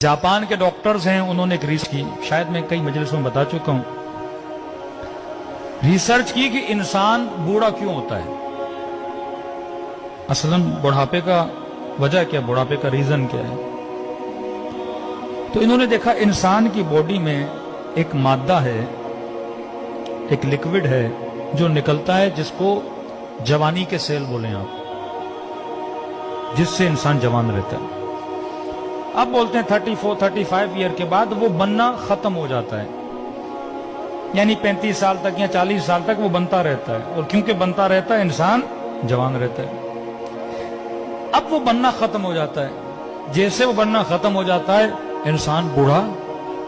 Japan के doctors हैं, उन्होंने एक रिसर्च की, शायद मैं कई मजलिसों में बता चुका हूं, रिसर्च की कि इंसान बूढ़ा क्यों होता है। असलन बुढ़ापे का वजह क्या, बुढ़ापे का रीजन क्या है। तो इन्होंने देखा इंसान की बॉडी में एक मादा है, एक लिक्विड है जो निकलता है, जिसको जवानी के सेल बोले आप, जिससे इंसान जवान रहता है। अब बोलते हैं 34-35 ईयर के बाद वो बनना खत्म हो जाता है, यानी 35 साल तक या 40 साल तक वो बनता रहता है, और क्योंकि बनता रहता है इंसान जवान रहता है। अब वो बनना खत्म हो जाता है, जैसे वो बनना खत्म हो जाता है इंसान बूढ़ा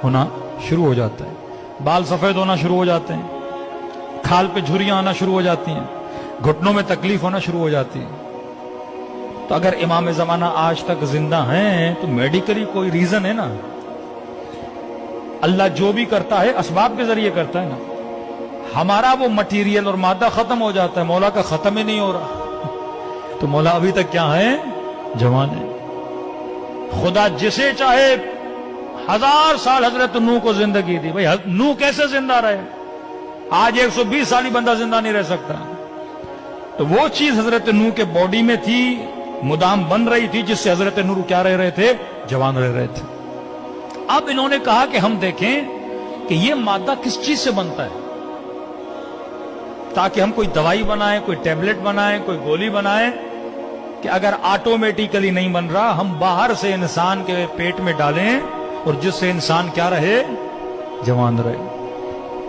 होना शुरू हो जाता है, बाल सफेद होना शुरू हो जाते हैं, खाल पे झुर्रियां आना शुरू हो जाती हैं, घुटनों में तकलीफ होना शुरू हो जाती है। तो अगर इमाम जमाना आज तक जिंदा हैं तो मेडिकली कोई रीजन है ना। अल्लाह जो भी करता है असबाब के जरिए करता है ना। हमारा वो मटीरियल और मादा खत्म हो जाता है, मौला का खत्म ही नहीं हो रहा। तो मौला अभी तक क्या है, जवान है। खुदा जिसे चाहे 1000 साल हजरत नूह को जिंदगी दी, भाई नूह कैसे जिंदा रहे, आज 120 साल ही बंदा जिंदा नहीं रह सकता। तो वो चीज हजरत नूह के बॉडी में थी, मुदाम बन रही थी, जिससे हजरत नूह क्या रह रहे थे, जवान रह रहे थे। अब इन्होंने कहा कि हम देखें कि ये मादा किस चीज से बनता है, ताकि हम कोई दवाई बनाएं, कोई टैबलेट बनाएं, कोई गोली बनाएं, कि अगर ऑटोमेटिकली नहीं बन रहा, हम बाहर से इंसान के पेट में डालें और जिससे इंसान क्या रहे, जवान रहे।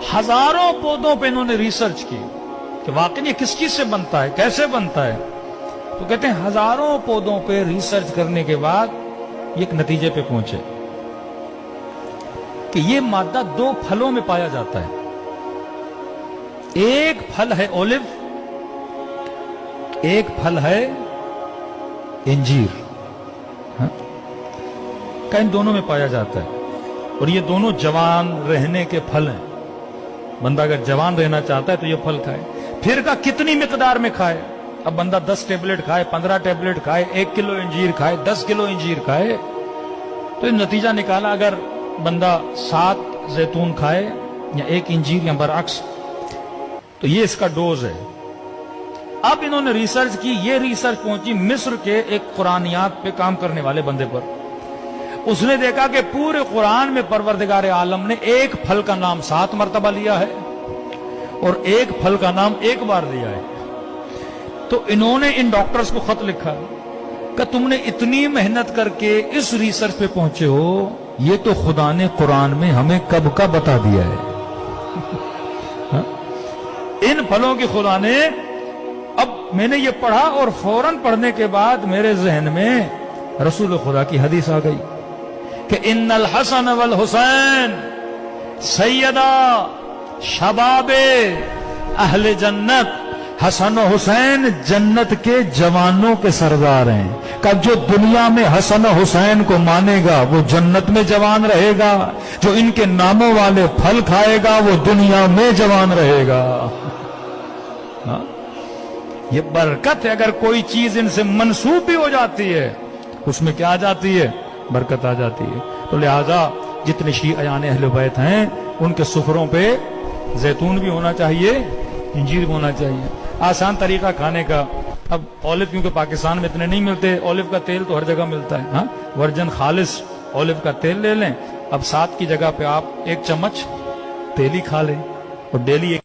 हजारों पौधों पे इन्होंने रिसर्च की कि वाकई ये किस चीज से बनता है, कैसे बनता है। तो कहते हैं हजारों पौधों पे रिसर्च करने के बाद ये एक नतीजे पे पहुंचे कि ये मादा 2 फलों में पाया जाता है। एक फल है ओलिव, एक फल है इंजीर, का इन दोनों में पाया जाता है। और ये दोनों जवान रहने के फल हैं। बंदा अगर जवान रहना चाहता है तो ये फल खाए। फिर का कितनी मिकदार में खाए। अब बंदा 10 टेबलेट खाए, 15 टेबलेट खाए, 1 किलो इंजीर खाए, 10 किलो इंजीर खाए, तो नतीजा निकाला अगर बंदा 7 जैतून खाए या 1 इंजीर या बरअक्स, तो ये इसका डोज है। अब इन्होंने रिसर्च की, ये रिसर्च पहुंची मिस्र के एक कुरानियात पे काम करने वाले बंदे पर। उसने देखा कि पूरे कुरान में परवरदिगार आलम ने एक फल का नाम 7 मरतबा लिया है और एक फल का नाम 1 बार लिया है। तो इन्होंने इन डॉक्टर्स को खत लिखा कि तुमने इतनी मेहनत करके इस रिसर्च पे पहुंचे हो, ये तो खुदा ने कुरान में हमें कब का बता दिया है। इन फलों की खुदा ने, अब मैंने ये पढ़ा और फौरन पढ़ने के बाद मेरे जहन में रसूल खुदा की हदीस आ गई कि इन्नल हसन वल हुसैन सैयदा शबाबे अहले जन्नत। हसन और हुसैन जन्नत के जवानों के सरदार हैं। कब जो दुनिया में हसन और हुसैन को मानेगा वो जन्नत में जवान रहेगा, जो इनके नामों वाले फल खाएगा वो दुनिया में जवान रहेगा। हाँ? ये बरकत है। अगर कोई चीज इनसे मंसूब भी हो जाती है, उसमें क्या आ जाती है, बरकत आ जाती है। तो लिहाजा जितने शियायान अहले बैत हैं, उनके सुफरों पे जैतून भी होना चाहिए, इंजीर भी होना चाहिए। आसान तरीका खाने का। अब ऑलिव क्योंकि पाकिस्तान में इतने नहीं मिलते, ऑलिव का तेल तो हर जगह मिलता है। हाँ, वर्जन खालिस ऑलिव का तेल ले लें। अब 7 की जगह पे आप 1 चम्मच तेल ही खा लें और डेली